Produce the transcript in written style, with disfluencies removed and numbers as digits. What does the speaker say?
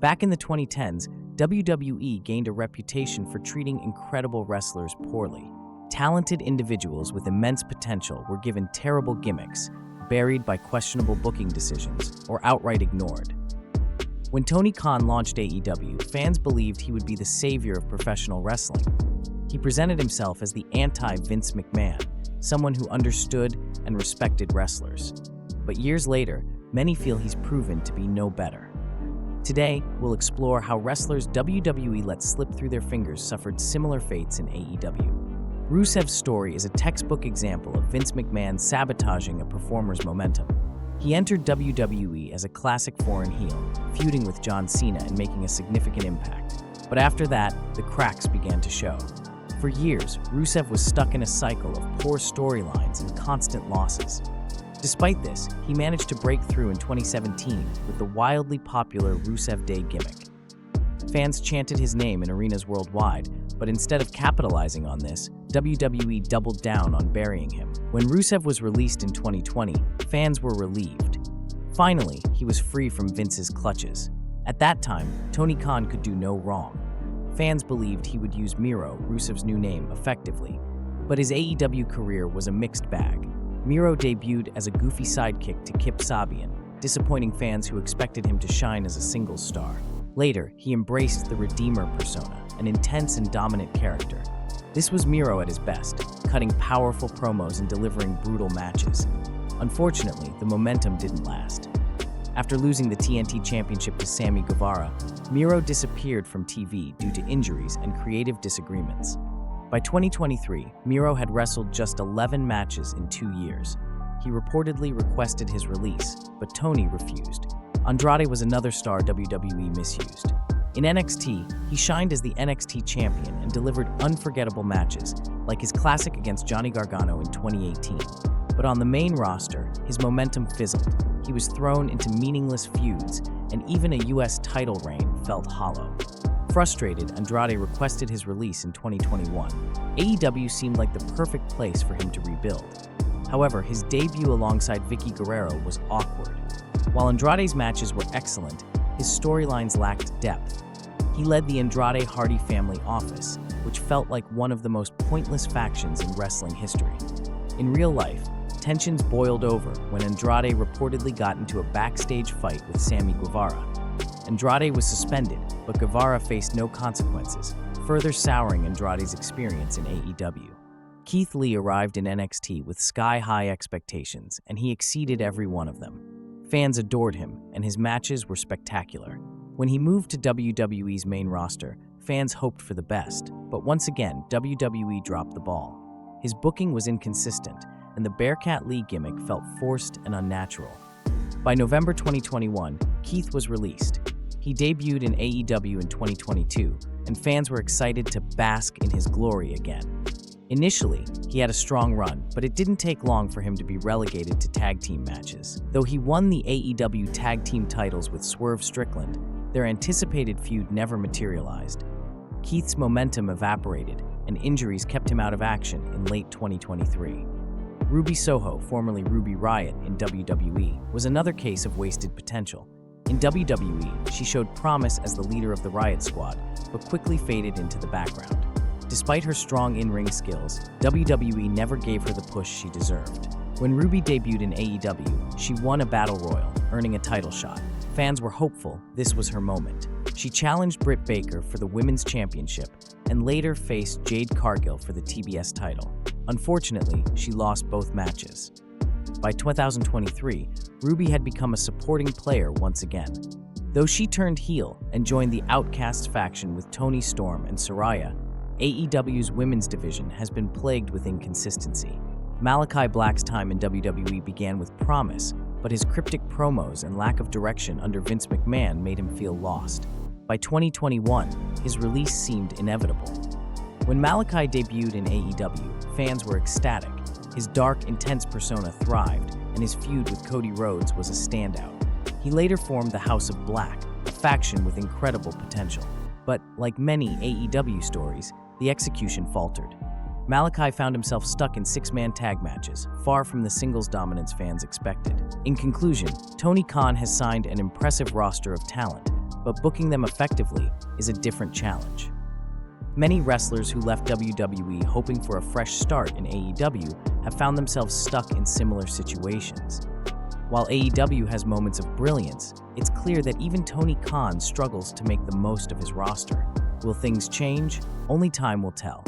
Back in the 2010s, WWE gained a reputation for treating incredible wrestlers poorly. Talented individuals with immense potential were given terrible gimmicks, buried by questionable booking decisions, or outright ignored. When Tony Khan launched AEW, fans believed he would be the savior of professional wrestling. He presented himself as the anti-Vince McMahon, someone who understood and respected wrestlers. But years later, many feel he's proven to be no better. Today, we'll explore how wrestlers WWE let slip through their fingers suffered similar fates in AEW. Rusev's story is a textbook example of Vince McMahon sabotaging a performer's momentum. He entered WWE as a classic foreign heel, feuding with John Cena and making a significant impact. But after that, the cracks began to show. For years, Rusev was stuck in a cycle of poor storylines and constant losses. Despite this, he managed to break through in 2017 with the wildly popular Rusev Day gimmick. Fans chanted his name in arenas worldwide, but instead of capitalizing on this, WWE doubled down on burying him. When Rusev was released in 2020, fans were relieved. Finally, he was free from Vince's clutches. At that time, Tony Khan could do no wrong. Fans believed he would use Miro, Rusev's new name, effectively. But his AEW career was a mixed bag. Miro debuted as a goofy sidekick to Kip Sabian, disappointing fans who expected him to shine as a singles star. Later, he embraced the Redeemer persona, an intense and dominant character. This was Miro at his best, cutting powerful promos and delivering brutal matches. Unfortunately, the momentum didn't last. After losing the TNT Championship to Sammy Guevara, Miro disappeared from TV due to injuries and creative disagreements. By 2023, Miro had wrestled just 11 matches in 2 years. He reportedly requested his release, but Tony refused. Andrade was another star WWE misused. In NXT, he shined as the NXT champion and delivered unforgettable matches, like his classic against Johnny Gargano in 2018. But on the main roster, his momentum fizzled. He was thrown into meaningless feuds, and even a US title reign felt hollow. Frustrated, Andrade requested his release in 2021. AEW seemed like the perfect place for him to rebuild. However, his debut alongside Vicky Guerrero was awkward. While Andrade's matches were excellent, his storylines lacked depth. He led the Andrade Hardy family office, which felt like one of the most pointless factions in wrestling history. In real life, tensions boiled over when Andrade reportedly got into a backstage fight with Sammy Guevara. Andrade was suspended, but Guevara faced no consequences, further souring Andrade's experience in AEW. Keith Lee arrived in NXT with sky-high expectations, and he exceeded every one of them. Fans adored him, and his matches were spectacular. When he moved to WWE's main roster, fans hoped for the best, but once again, WWE dropped the ball. His booking was inconsistent, and the Bearcat Lee gimmick felt forced and unnatural. By November 2021, Keith was released. He debuted in AEW in 2022, and fans were excited to bask in his glory again. Initially, he had a strong run, but it didn't take long for him to be relegated to tag team matches. Though he won the AEW tag team titles with Swerve Strickland, their anticipated feud never materialized. Keith's momentum evaporated, and injuries kept him out of action in late 2023. Ruby Soho, formerly Ruby Riott in WWE, was another case of wasted potential. In WWE, she showed promise as the leader of the Riott Squad, but quickly faded into the background. Despite her strong in-ring skills, WWE never gave her the push she deserved. When Ruby debuted in AEW, she won a battle royal, earning a title shot. Fans were hopeful this was her moment. She challenged Britt Baker for the Women's Championship and later faced Jade Cargill for the TBS title. Unfortunately, she lost both matches. By 2023, Ruby had become a supporting player once again. Though she turned heel and joined the Outcasts faction with Toni Storm and Saraya, AEW's women's division has been plagued with inconsistency. Malakai Black's time in WWE began with promise, but his cryptic promos and lack of direction under Vince McMahon made him feel lost. By 2021, his release seemed inevitable. When Malakai debuted in AEW, fans were ecstatic. His dark, intense persona thrived, and his feud with Cody Rhodes was a standout. He later formed the House of Black, a faction with incredible potential. But, like many AEW stories, the execution faltered. Malakai found himself stuck in six-man tag matches, far from the singles dominance fans expected. In conclusion, Tony Khan has signed an impressive roster of talent, but booking them effectively is a different challenge. Many wrestlers who left WWE hoping for a fresh start in AEW have found themselves stuck in similar situations. While AEW has moments of brilliance, it's clear that even Tony Khan struggles to make the most of his roster. Will things change? Only time will tell.